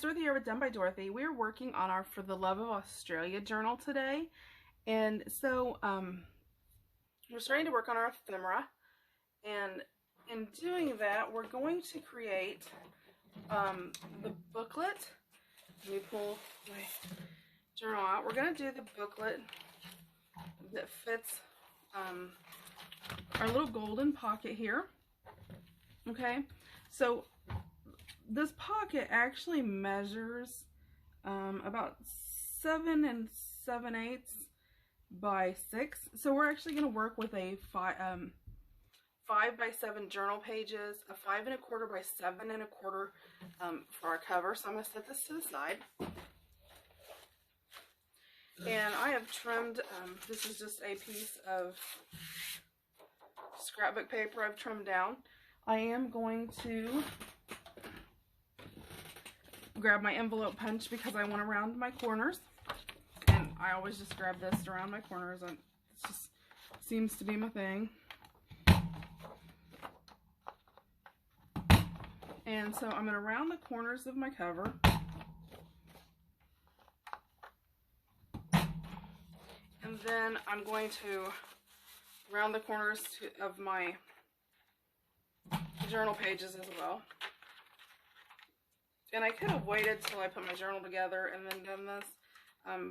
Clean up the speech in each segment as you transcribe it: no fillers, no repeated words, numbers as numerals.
Dorothy here with Done by Dorothy. We're working on our For the Love of Australia journal today. And so we're starting to work on our ephemera. And in doing that, we're going to create the booklet. Let me pull my journal out. We're going to do the booklet that fits our little golden pocket here. Okay, so this pocket actually measures about 7 7/8 by 6. So we're actually going to work with a 5 by 7 journal pages, a 5 1/4 by 7 1/4 for our cover. So I'm going to set this to the side. And I have trimmed, this is just a piece of scrapbook paper I've trimmed down. I am going to grab my envelope punch because I want to round my corners, and I always just grab this to round my corners, and it just seems to be my thing. And so I'm going to round the corners of my cover, and then I'm going to round the corners of my journal pages as well. And I could have waited till I put my journal together and then done this,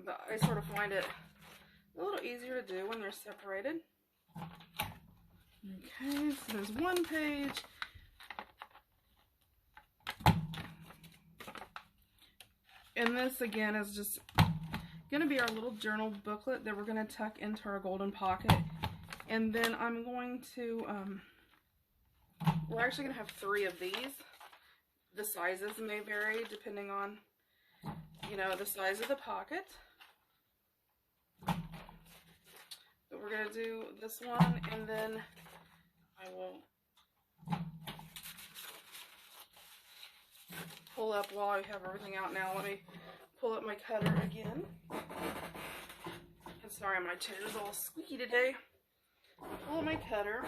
but I sort of find it a little easier to do when they're separated. Okay, so there's one page. And this again is just going to be our little journal booklet that we're going to tuck into our golden pocket. And then I'm going to, we're actually going to have 3 of these. The sizes may vary depending on, you know, the size of the pocket. But we're going to do this one, and then I will pull up while I have everything out now. Let me pull up my cutter again. And sorry, my chair is all squeaky today. Pull up my cutter.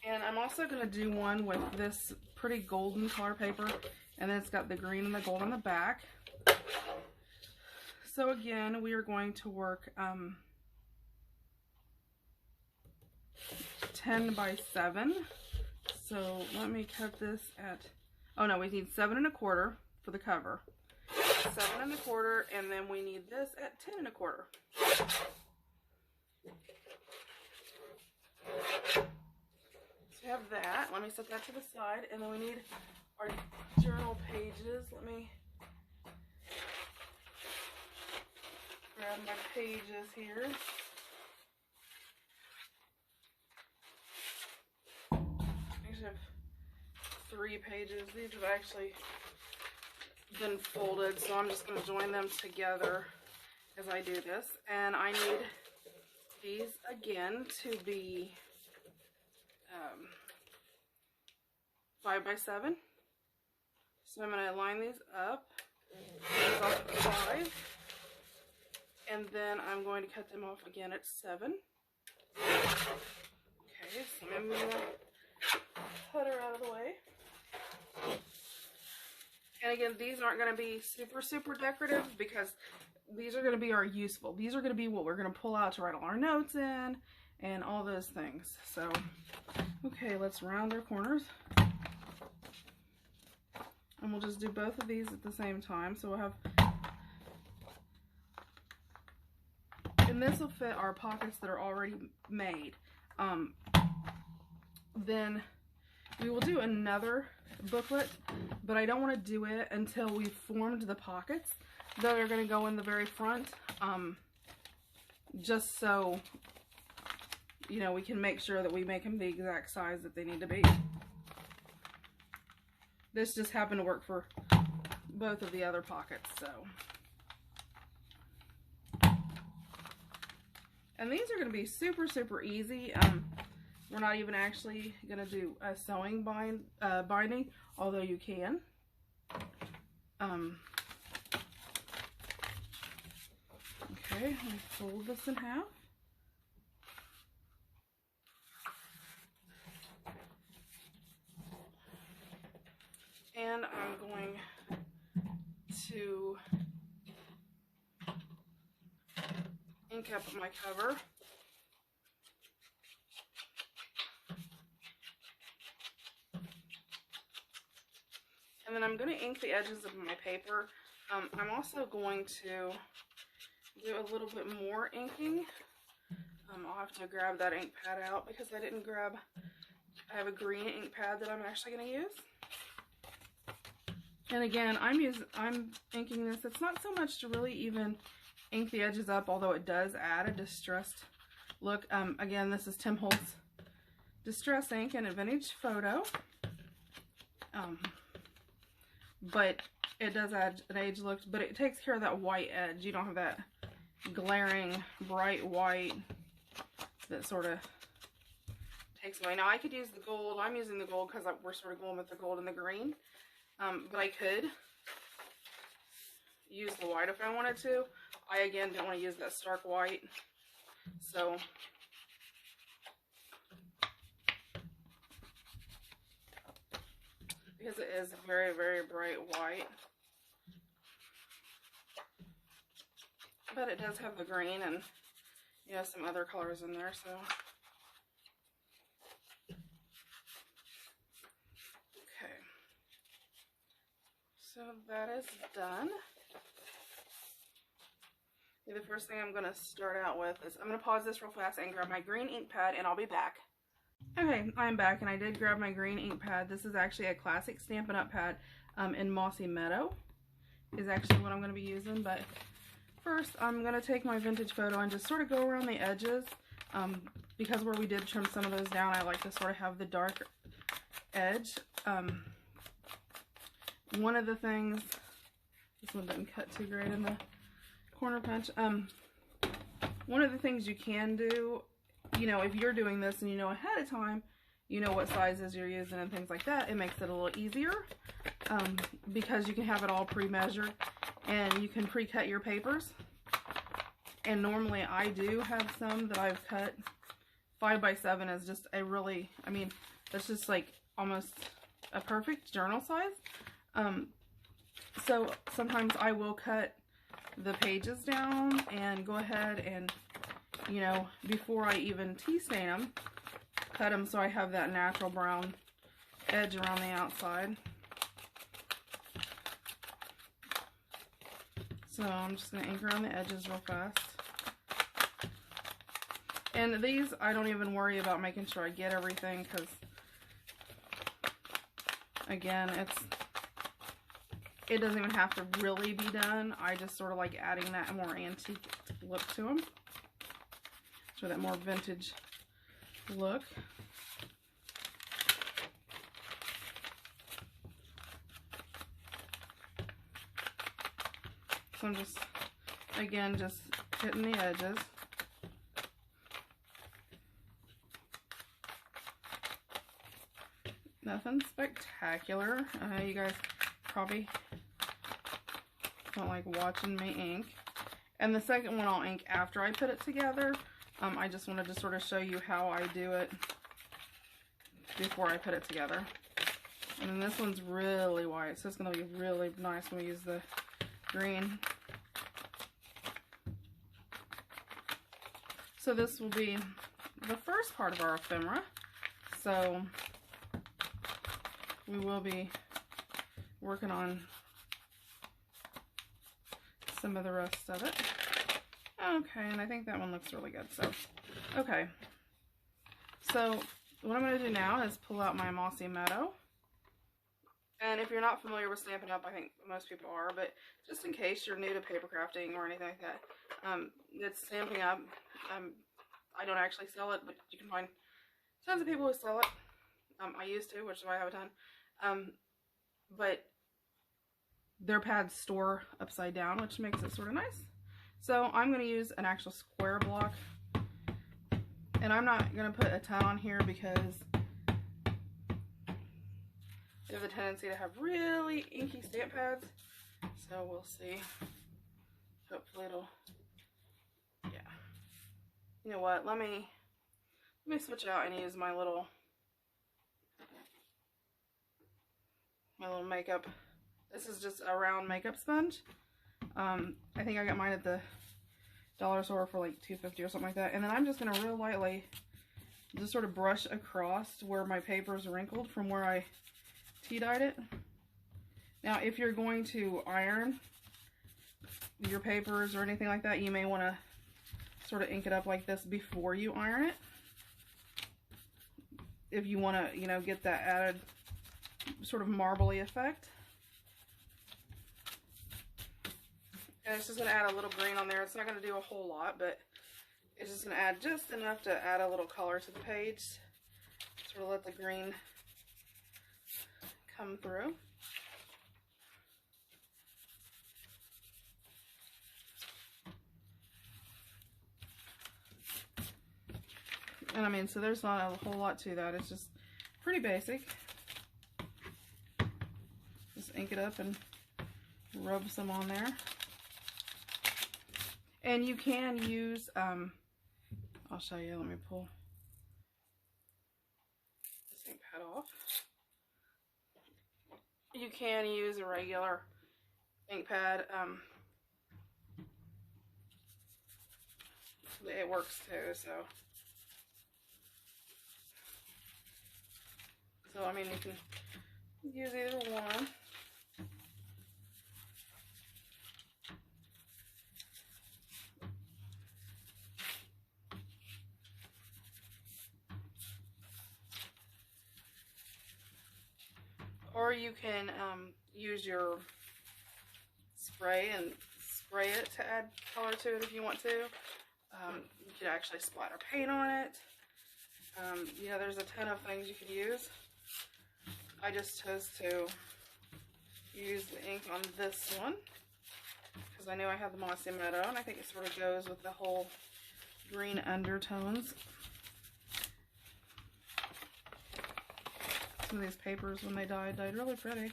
And I'm also going to do one with this pretty golden color paper, and then it's got the green and the gold on the back. So again, we are going to work 10 by 7. So let me cut this at, oh no, we need 7 1/4 for the cover. 7 1/4, and then we need this at 10 1/4. So we have that. Let me set that to the side, and then we need our journal pages. Let me grab my pages here. I actually have 3 pages. These have actually been folded, so I'm just going to join them together as I do this. And I need these again to be 5 by 7. So I'm going to line these up, these off at 5, and then I'm going to cut them off again at 7. Okay, so I'm going to move the cutter out of the way. And again, these aren't going to be super decorative because these are going to be our useful. These are going to be what we're going to pull out to write all our notes in and all those things. So, okay, let's round our corners. And we'll just do both of these at the same time. So we'll have, and this will fit our pockets that are already made. Then we will do another booklet, but I don't want to do it until we've formed the pockets that are going to go in the very front, just so, you know, we can make sure that we make them the exact size that they need to be. This just happened to work for both of the other pockets, so. And these are going to be super easy. We're not even actually going to do a sewing binding, although you can. Okay, let me fold this in half. And I'm going to ink up my cover. And then I'm going to ink the edges of my paper. I'm also going to do a little bit more inking. I'll have to grab that ink pad out because I didn't grab, I have a green ink pad that I'm actually going to use. And again, I'm inking this. It's not so much to really even ink the edges up, although it does add a distressed look. Again, this is Tim Holtz Distress Ink in a Vintage Photo. But it does add an age look, but it takes care of that white edge. You don't have that glaring bright white that sort of takes away. Now I could use the gold. I'm using the gold because we're sort of going with the gold and the green. But I could use the white if I wanted to. I again didn't want to use that stark white. So because it is very, very bright white. But it does have the green and, you know, some other colors in there, so. Okay. So that is done. The first thing I'm going to start out with is, I'm going to pause this real fast and grab my green ink pad and I'll be back. Okay, I'm back and I did grab my green ink pad. This is actually a classic Stampin' Up! Pad in Mossy Meadow is actually what I'm going to be using, but first I'm going to take my Vintage Photo and just sort of go around the edges because where we did trim some of those down, I like to sort of have the dark edge. One of the things, this one didn't cut too great in the corner punch. One of the things you can do, you know, if you're doing this and you know ahead of time, you know what sizes you're using and things like that, it makes it a little easier because you can have it all pre-measured and you can pre-cut your papers. And normally I do have some that I've cut. 5x7 is just a really, I mean, that's just like almost a perfect journal size. So sometimes I will cut the pages down and go ahead and, you know, before I even tea stain them, cut them so I have that natural brown edge around the outside. So I'm just going to ink around the edges real fast. And these, I don't even worry about making sure I get everything because, again, it doesn't even have to really be done. I just sort of like adding that more antique look to them. So that more vintage look. So I'm just, again, just hitting the edges. Nothing spectacular. You guys probably don't like watching me ink. And the second one I'll ink after I put it together. I just wanted to sort of show you how I do it before I put it together. And then this one's really white, so it's going to be really nice when we use the green. So this will be the first part of our ephemera. So we will be working on some of the rest of it. Okay, and I think that one looks really good. So, okay. So what I'm going to do now is pull out my Mossy Meadow. And if you're not familiar with Stampin' Up, I think most people are, but just in case you're new to paper crafting or anything like that, it's Stampin' Up. I don't actually sell it, but you can find tons of people who sell it. I used to, which is why I have a ton. But their pads store upside down, which makes it sort of nice. So I'm going to use an actual square block. And I'm not going to put a ton on here because there's a tendency to have really inky stamp pads. So we'll see. Hopefully it'll, yeah. You know what, let me switch out and use my little makeup This is just a round makeup sponge. I think I got mine at the dollar store for like $2.50 or something like that. And then I'm just going to real lightly just sort of brush across where my paper is wrinkled from where I tea dyed it. Now, if you're going to iron your papers or anything like that, you may want to sort of ink it up like this before you iron it. If you want to, you know, get that added sort of marbly effect. And it's just going to add a little green on there. It's not going to do a whole lot, but it's just going to add just enough to add a little color to the page. Sort of let the green come through. And I mean, so there's not a whole lot to that. It's just pretty basic. Just ink it up and rub some on there. And you can use, I'll show you, let me pull this ink pad off. You can use a regular ink pad. It works too, so I mean, you can use either one. Or you can use your spray and spray it to add color to it if you want to. You could actually splatter paint on it. You know, there's a ton of things you could use. I just chose to use the ink on this one because I knew I had the Mossy Meadow, and I think it sort of goes with the whole green undertones. Some of these papers, when they dyed really pretty.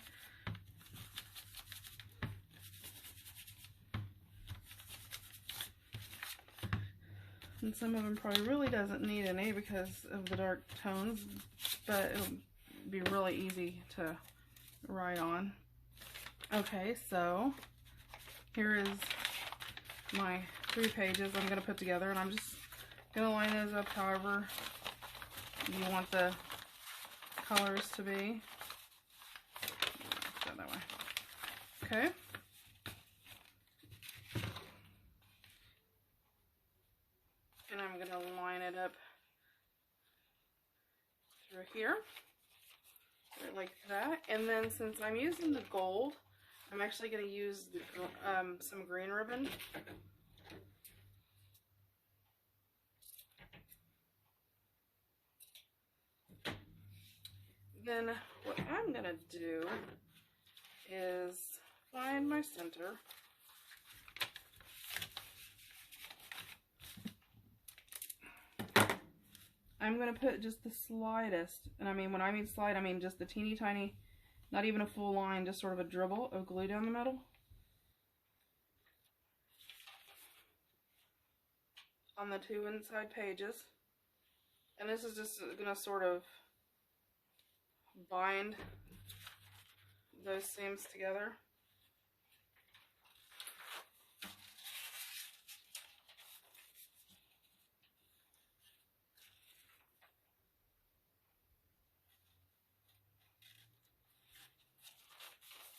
And some of them probably really doesn't need any because of the dark tones, but it'll be really easy to write on. Okay, so here is my 3 pages I'm going to put together, and I'm just going to line those up however you want the colors to be. Go that way. Okay. And I'm going to line it up through here, like that. And then since I'm using the gold, I'm actually going to use the, some green ribbon. Then what I'm going to do is find my center. I'm going to put just the slightest, and I mean, when I mean slide, I mean just the teeny tiny, not even a full line, just sort of a dribble of glue down the middle. On the 2 inside pages. And this is just going to sort of bind those seams together.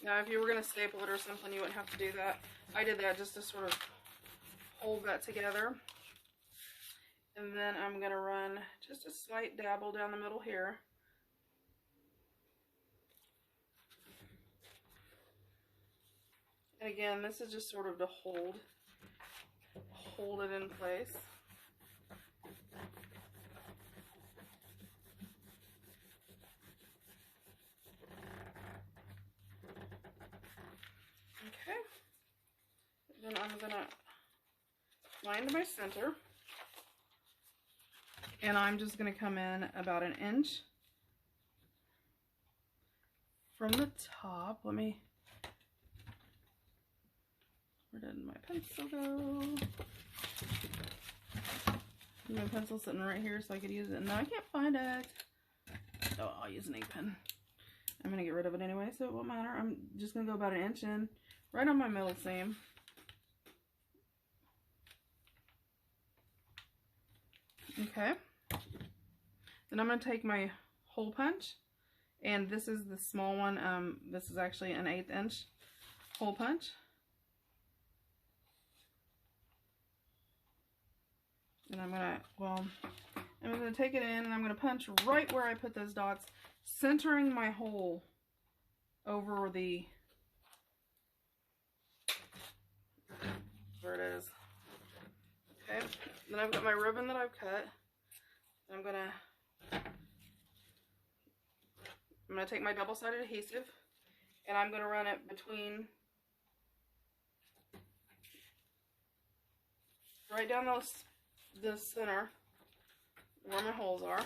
Now, if you were going to staple it or something, you wouldn't have to do that. I did that just to sort of hold that together. And then I'm going to run just a slight dabble down the middle here. And again, this is just sort of to hold it in place. Okay. Then I'm going to line to my center. And I'm just going to come in about 1 inch from the top. Let me, where did my pencil go? My pencil's sitting right here so I could use it. No, I can't find it. Oh, I'll use an ink pen. I'm going to get rid of it anyway, so it won't matter. I'm just going to go about 1 inch in, right on my middle seam. Okay. Then I'm going to take my hole punch, and this is the small one. This is actually an 1/8 inch hole punch. And I'm going to take it in, and I'm going to punch right where I put those dots, centering my hole over the, where it is. Okay, then I've got my ribbon that I've cut. I'm going to take my double-sided adhesive, and I'm going to run it between, right down the center where my holes are.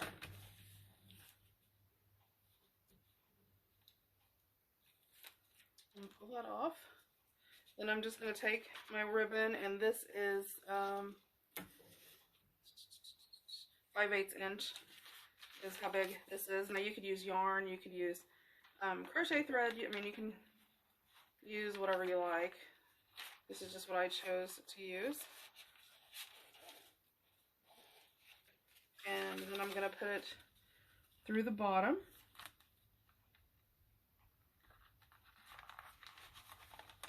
And pull that off. Then I'm just going to take my ribbon, and this is 5/8 inch is how big this is. Now you could use yarn, you could use crochet thread. I mean, you can use whatever you like. This is just what I chose to use. And then I'm going to put it through the bottom.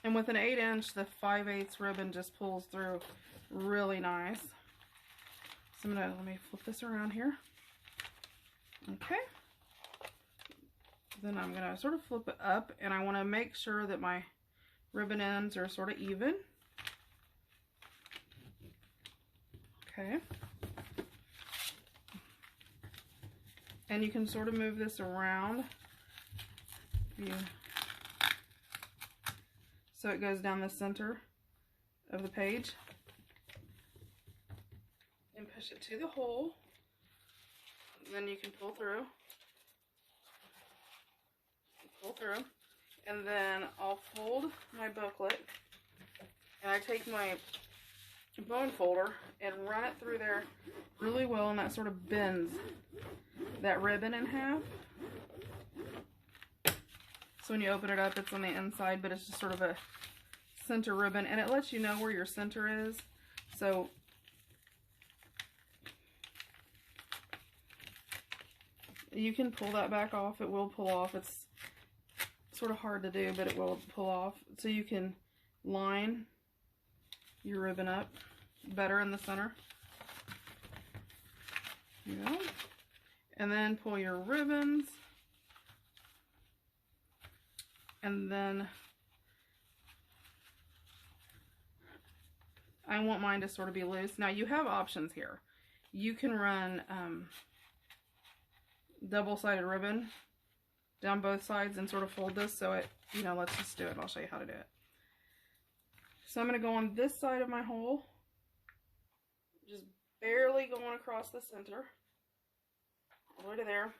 And with an 8 inch, the 5/8 ribbon just pulls through really nice. So let me flip this around here. Okay. Then I'm going to sort of flip it up, and I want to make sure that my ribbon ends are sort of even. Okay. And you can sort of move this around. So it goes down the center of the page. And push it to the hole. And then you can pull through. Pull through. And then I'll fold my booklet. And I take my bone folder and run it through there really well, and that sort of bends that ribbon in half. So when you open it up, it's on the inside, but it's just sort of a center ribbon, and it lets you know where your center is. So you can pull that back off. It will pull off. It's sort of hard to do, but it will pull off. So you can line your ribbon up better in the center. There you go. And then pull your ribbons. And then I want mine to sort of be loose. Now you have options here. You can run double-sided ribbon down both sides and sort of fold this so it, let's just do it. I'll show you how to do it. So I'm going to go on this side of my hole, just barely going across the center, all the way to there.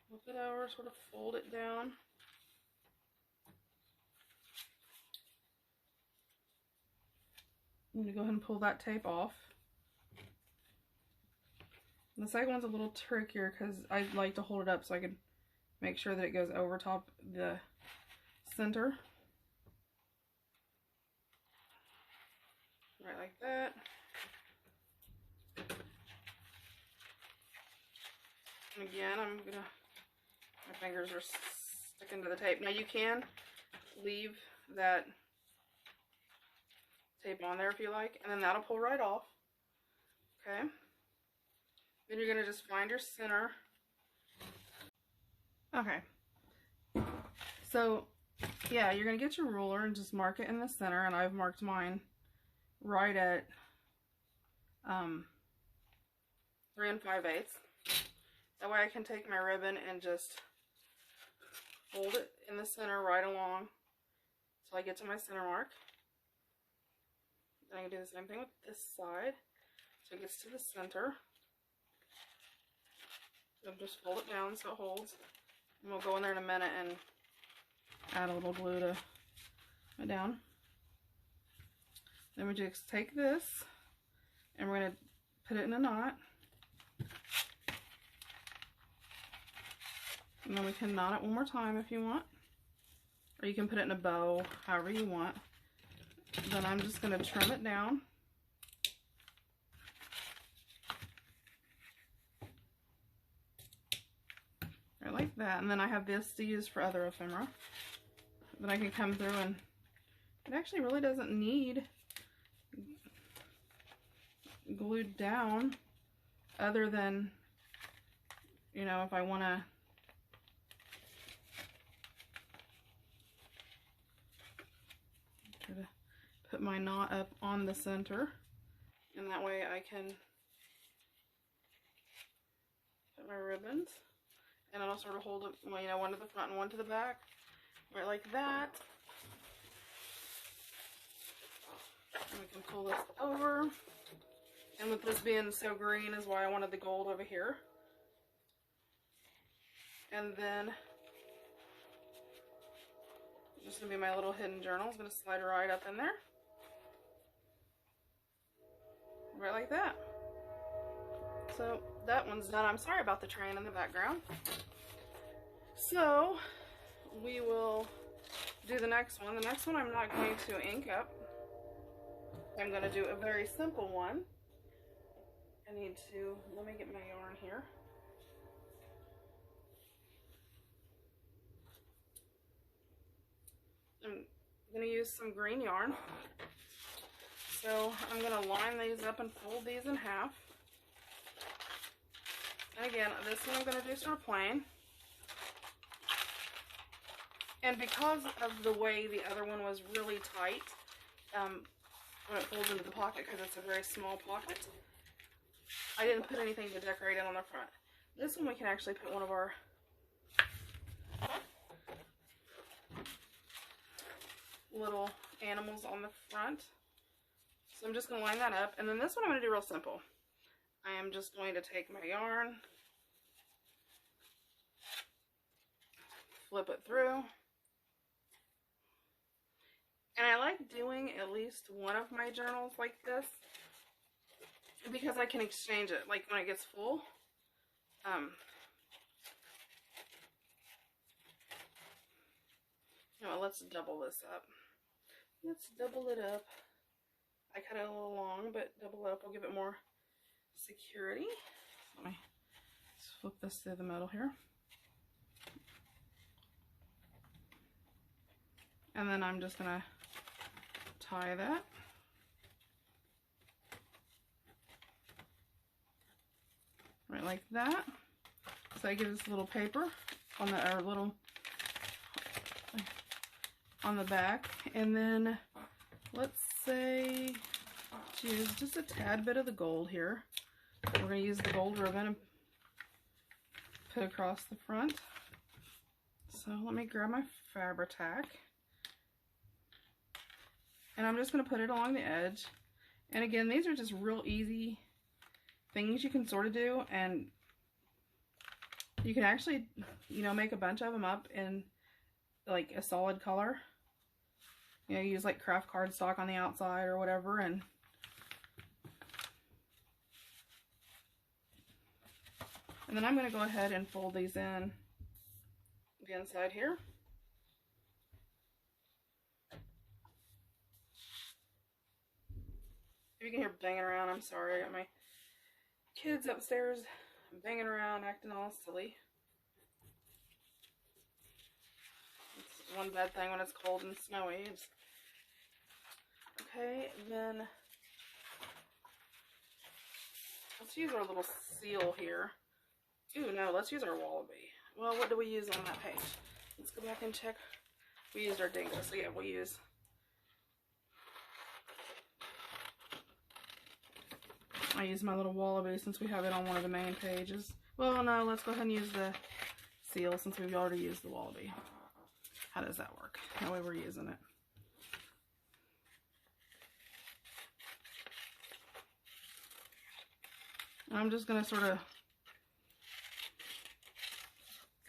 Flip it over, sort of fold it down. I'm going to go ahead and pull that tape off. And the second one's a little trickier because I like to hold it up so I can make sure that it goes over top the center. Right like that. And again, my fingers are sticking to the tape. Now you can leave that tape on there if you like, and then that'll pull right off. Okay. Then you're going to just find your center. Okay. So, yeah, you're going to get your ruler and just mark it in the center, and I've marked mine right at 3 5/8. That way I can take my ribbon and just fold it in the center right along until I get to my center mark. Then I can do the same thing with this side so it gets to the center. So just fold it down so it holds. And we'll go in there in a minute and add a little glue to it down. Then we just take this and we're going to put it in a knot. And then we can knot it one more time if you want. Or you can put it in a bow, however you want. Then I'm just going to trim it down. Right like that. And then I have this to use for other ephemera. Then I can come through, and it actually really doesn't need glued down, other than, you know, if I want to put my knot up on the center, and that way I can put my ribbons, and it'll sort of hold it, you know, one to the front and one to the back, right like that. And we can pull this over, and with this being so green is why I wanted the gold over here. And then just gonna be my little hidden journal. It's gonna slide right up in there. Right like that. So that one's done. I'm sorry about the train in the background. So we will do the next one. The next one I'm not going to ink up. I'm going to do a very simple one. I need to, let me get my yarn here. I'm going to use some green yarn. So I'm going to line these up and fold these in half. And again, this one I'm going to do sort of plain. And because of the way the other one was really tight, when it folds into the pocket, because it's a very small pocket, I didn't put anything to decorate it on the front. This one we can actually put one of our little animals on the front. So I'm just going to line that up. And then this one I'm going to do real simple. I am just going to take my yarn, flip it through. And I like doing at least one of my journals like this because I can exchange it, like when it gets full. You know, let's double this up. Let's double it up. I cut it a little long, but double it up will give it more security. Let me flip this through the middle here. And then I'm just going to tie that. Right like that. So I give this little paper on the, or little on the back. And then let's say choose just a tad bit of the gold here. We're going to use the gold ribbon and put across the front. So let me grab my Fabri-Tac. And I'm just going to put it along the edge. And again, these are just real easy things you can sort of do. And you can actually, you know, make a bunch of them up in like a solid color. You know, use like craft cardstock on the outside or whatever. And then I'm going to go ahead and fold these in the inside here. If you can hear banging around, I'm sorry. I got my kids upstairs banging around, acting all silly. It's one bad thing when it's cold and snowy. Okay, then let's use our little seal here. Ooh, no, let's use our wallaby. Well, what do we use on that page? Let's go back and check. We used our dingo, so yeah, we'll use I use my little wallaby since we have it on one of the main pages. Well, no, let's go ahead and use the seal since we've already used the wallaby. How does that work? That way we're using it. I'm just going to sort of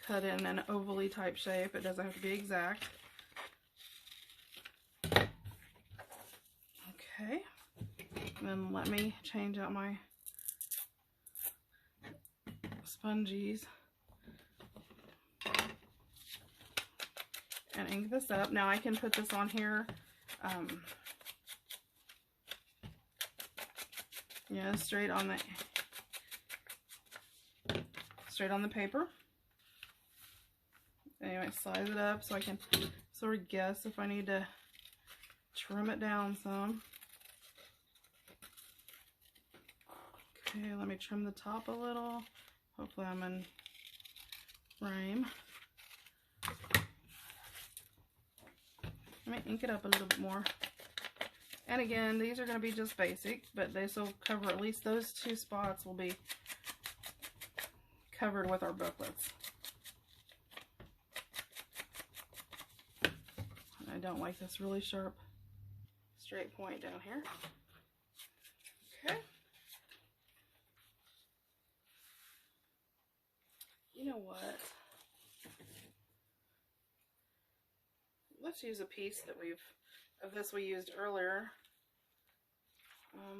cut in an ovally type shape. It doesn't have to be exact. Okay. Then let me change out my spongies. and ink this up. Now I can put this on here, yeah, straight on the paper. Anyway, size it up so I can sort of guess if I need to trim it down some. Okay, let me trim the top a little. Hopefully I'm in frame. Let me ink it up a little bit more. And again, these are going to be just basic, but this will cover at least those 2 spots will be covered with our booklets. I don't like this really sharp straight point down here. Okay. You know what? Let's use a piece that of this we used earlier.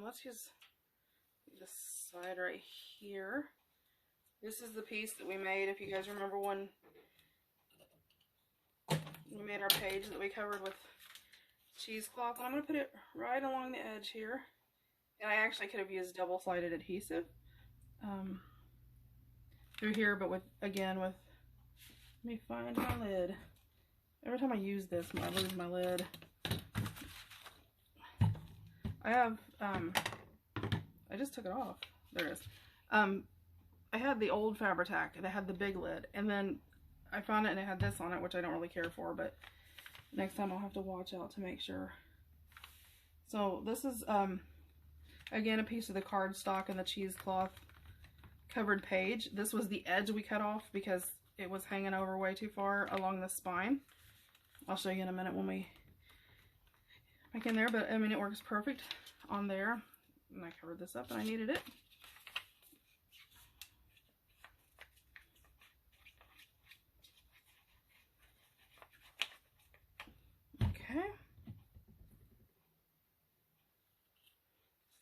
Let's use this side right here. This is the piece that we made, if you guys remember when we made our page that we covered with cheesecloth. And I'm going to put it right along the edge here. And I actually could have used double-sided adhesive through here, but let me find my lid. Every time I use this, I lose my lid. I have, I just took it off. There it is. I had the old Fabri-Tac that had the big lid, and then I found it and it had this on it, which I don't really care for, but next time I'll have to watch out to make sure. So this is, again, a piece of the cardstock and the cheesecloth covered page. This was the edge we cut off because it was hanging over way too far along the spine. I'll show you in a minute when we make in there, but I mean, it works perfect on there. And I covered this up and I needed it. Okay.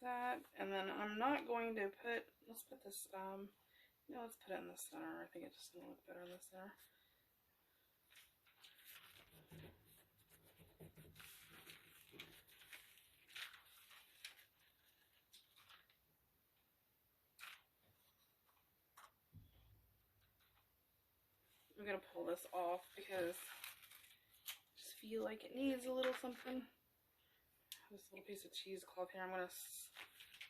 That, and then I'm not going to put, let's put this, no, let's put it in the center. I think it just will look better in the center. I'm going to pull this off because I just feel like it needs a little something. This little piece of cheesecloth here I'm going to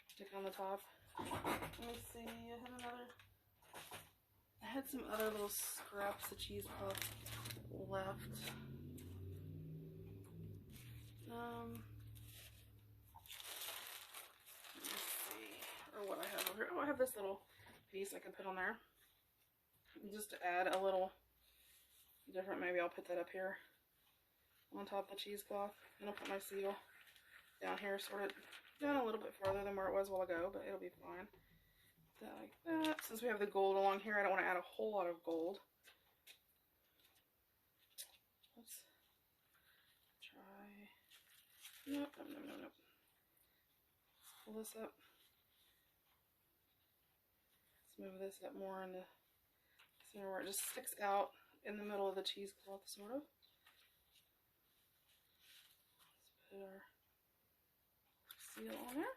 stick on the top. Let me see, I had some other little scraps of cheesecloth left. Let's see, or what I have over here. Oh, I have this little piece I can put on there. Just to add a little different, maybe I'll put that up here on top of the cheesecloth. And I'll put my seal down here, sort of down a little bit farther than where it was a while ago, but it'll be fine. That like that. Since we have the gold along here, I don't want to add a whole lot of gold. Let's try. Nope. Let's pull this up. Let's move this up more in the center where it just sticks out in the middle of the cheesecloth, sort of. Let's put our seal on there.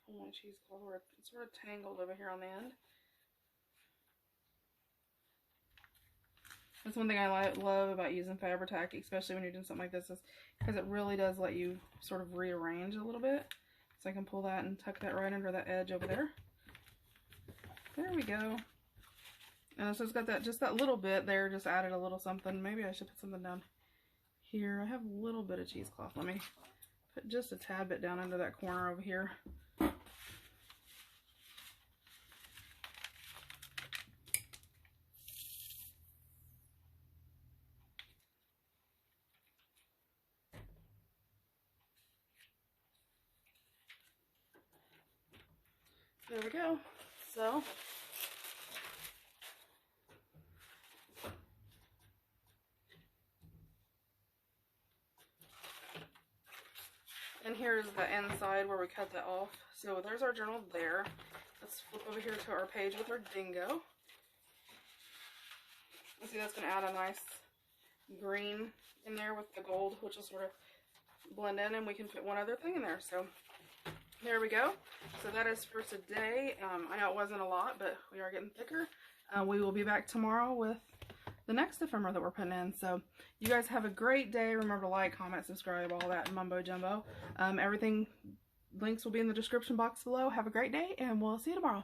Pull my cheesecloth where it's sort of tangled over here on the end. That's one thing I love about using Fabri-Tac, especially when you're doing something like this, is because it really does let you sort of rearrange a little bit. So I can pull that and tuck that right under that edge over there. There we go. And so it's got that, just that little bit there, just added a little something. Maybe I should put something down here. I have a little bit of cheesecloth. Let me put just a tad bit down under that corner over here. There we go. So, and here's the inside where we cut that off. So there's our journal there. Let's flip over here to our page with our dingo. See, that's going to add a nice green in there with the gold, which will sort of blend in, and we can fit one other thing in there. So there we go. So that is for today. I know it wasn't a lot, but we are getting thicker. We will be back tomorrow with the next ephemera that we're putting in. So you guys have a great day. Remember to like, comment, subscribe, all that mumbo jumbo. Everything, links will be in the description box below. Have a great day, and we'll see you tomorrow.